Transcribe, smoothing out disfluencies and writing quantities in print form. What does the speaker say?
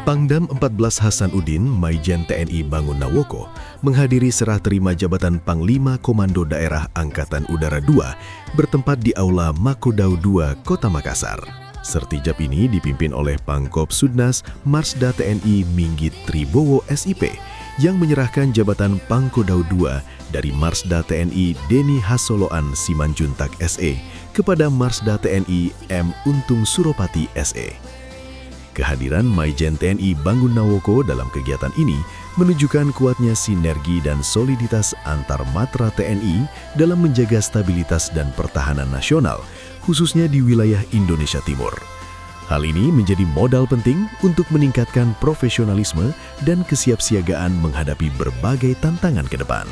Pangdam 14 Hasanuddin Maijen TNI Bangun Nawoko menghadiri serah terima jabatan Panglima Komando Daerah Angkatan Udara II bertempat di Aula Makodau II, Kota Makassar. Sertijab ini dipimpin oleh Pangkop Sudnas Marsda TNI Minggit Tribowo SIP yang menyerahkan jabatan Pangkodau II dari Marsda TNI Deni Hasoloan Simanjuntak SE kepada Marsda TNI M. Untung Suropati SE. Kehadiran Maijen TNI Bangun Nawoko dalam kegiatan ini menunjukkan kuatnya sinergi dan soliditas antar matra TNI dalam menjaga stabilitas dan pertahanan nasional, khususnya di wilayah Indonesia Timur. Hal ini menjadi modal penting untuk meningkatkan profesionalisme dan kesiapsiagaan menghadapi berbagai tantangan ke depan.